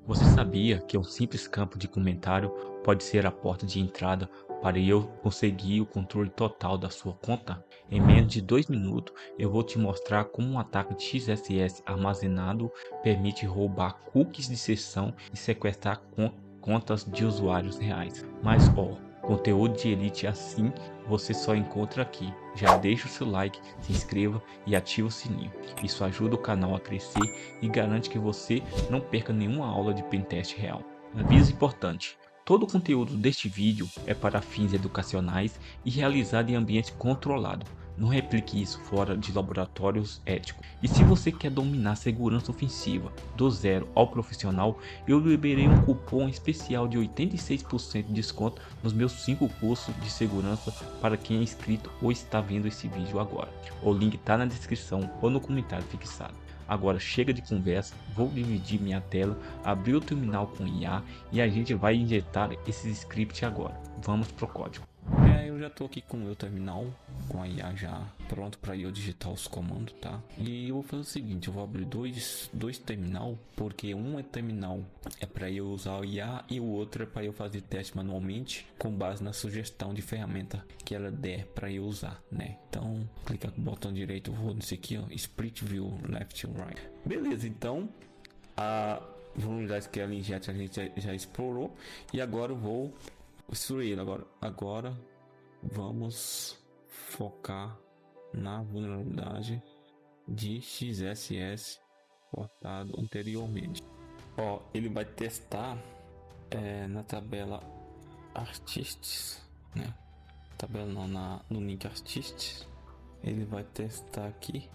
Você sabia que um simples campo de comentário pode ser a porta de entrada para eu conseguir o controle total da sua conta? Em menos de 2 minutos, eu vou te mostrar como um ataque de XSS armazenado permite roubar cookies de sessão e sequestrar contas de usuários reais. Mas conteúdo de elite assim você só encontra aqui. Já deixa o seu like, se inscreva e ativa o sininho. Isso ajuda o canal a crescer e garante que você não perca nenhuma aula de pentest real. Aviso importante: todo o conteúdo deste vídeo é para fins educacionais e realizado em ambiente controlado. Não replique isso fora de laboratórios éticos. E se você quer dominar segurança ofensiva do zero ao profissional, eu liberei um cupom especial de 86% de desconto nos meus 5 cursos de segurança para quem é inscrito ou está vendo esse vídeo agora. O link está na descrição ou no comentário fixado. Agora chega de conversa, vou dividir minha tela, abrir o terminal com IA e a gente vai injetar esses scripts agora. Vamos pro código. Eu já tô aqui com o meu terminal, com a IA já pronto para eu digitar os comandos, tá? E eu vou fazer o seguinte, eu vou abrir dois terminal, porque um terminal é para eu usar o IA e o outro é para eu fazer teste manualmente com base na sugestão de ferramenta que ela der para eu usar, né? Então, clicar com o botão direito, eu vou nesse aqui, ó, Split View Left and Right. Beleza, então a vulnerabilidade que ela injeta a gente já explorou e agora eu vou destruir ele. Agora vamos focar na vulnerabilidade de XSS portado anteriormente. Ele vai testar na tabela Artists, né? Tabela não, no link Artists. Ele vai testar aqui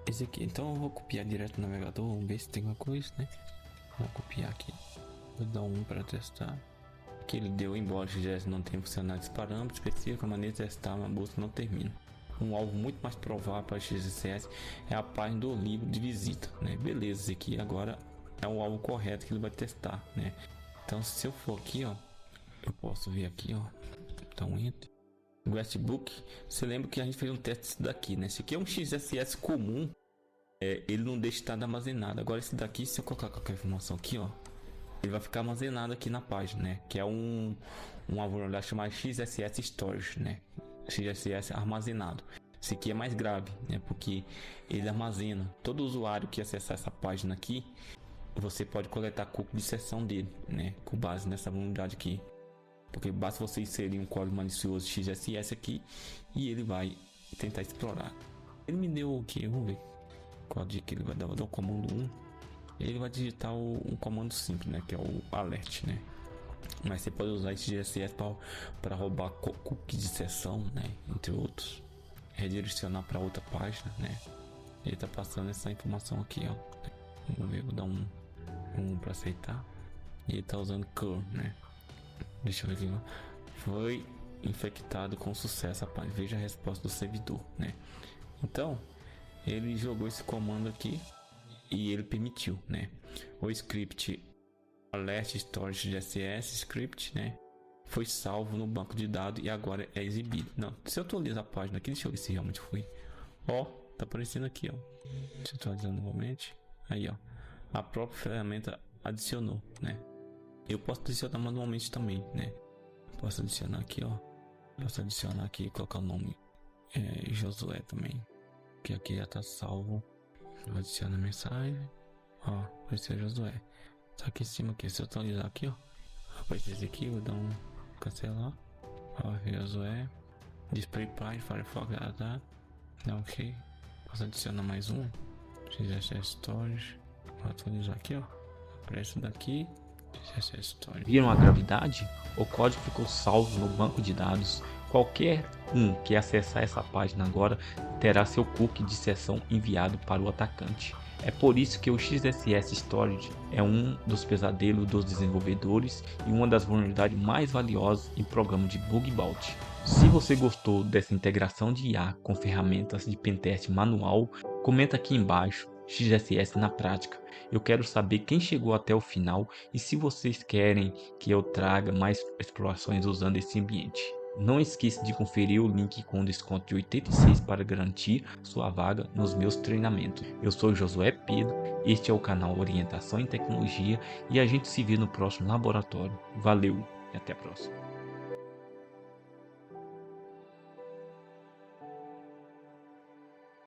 esse aqui. Então eu vou copiar direto no navegador. Vamos ver se tem alguma coisa, né? Vou copiar aqui. Vou dar um para testar. Que ele deu, embora o XSS não tenha funcionado esse parâmetro específico, a maneira de testar uma busca não termina. Um alvo muito mais provável para o XSS é a página do livro de visita, né? Beleza, esse aqui agora é o alvo correto que ele vai testar, né? Então se eu for aqui, ó, eu posso ver aqui, ó, então enter. Guestbook, você lembra que a gente fez um teste daqui, né? Esse aqui é um XSS comum, ele não deixa estar armazenado. Agora esse daqui, se eu colocar qualquer informação aqui, ó, ele vai ficar armazenado aqui na página, né? Que é uma vulnerabilidade chamada XSS Storage, né? XSS armazenado. Esse aqui é mais grave, né? Porque ele armazena. Todo usuário que acessar essa página aqui, você pode coletar cookie de sessão dele, né? Com base nessa vulnerabilidade aqui. Porque basta você inserir um código malicioso XSS aqui e ele vai tentar explorar. Ele me deu o que? Vamos ver qual dia que ele vai dar. Vou dar o comando 1. Ele vai digitar um comando simples, né? Que é o alert, né? Mas você pode usar esse XSS para roubar cookie de sessão, né? Entre outros. Redirecionar para outra página, né? Ele tá passando essa informação aqui, ó. Vamos ver, vou dar um para aceitar. E ele tá usando curl, né? Deixa eu ver aqui. Foi infectado com sucesso a página. Veja a resposta do servidor, né? Então, ele jogou esse comando aqui. E ele permitiu, né? O script alert storage XSS script, né? Foi salvo no banco de dados e agora é exibido. Não, se eu atualizar a página aqui, deixa eu ver se realmente foi. Tá aparecendo aqui, ó. Deixa eu atualizar novamente. Aí, ó. A própria ferramenta adicionou, né? Eu posso adicionar manualmente também, né? Posso adicionar aqui, ó. Posso adicionar aqui e colocar o nome Josué também. Que aqui já tá salvo. Eu adiciono a mensagem. Apareceu Josué. Tá aqui em cima aqui. Se eu atualizar aqui, ó. Apareceu esse aqui. Vou dar um cancelar. Josué. Display página. Firefox. Dá ok. Posso adicionar mais um. XSS Storage. Vou atualizar aqui, ó. Aparece daqui. XSS Storage. Viram a gravidade? O código ficou salvo no banco de dados. Qualquer um que acessar essa página agora terá seu cookie de sessão enviado para o atacante. É por isso que o XSS Storage é um dos pesadelos dos desenvolvedores e uma das vulnerabilidades mais valiosas em programa de bug bounty. Se você gostou dessa integração de IA com ferramentas de pentest manual, comenta aqui embaixo XSS na prática. Eu quero saber quem chegou até o final e se vocês querem que eu traga mais explorações usando esse ambiente. Não esqueça de conferir o link com desconto de 86 para garantir sua vaga nos meus treinamentos. Eu sou Josué Pedro, este é o canal Orientação em Tecnologia e a gente se vê no próximo laboratório. Valeu e até a próxima.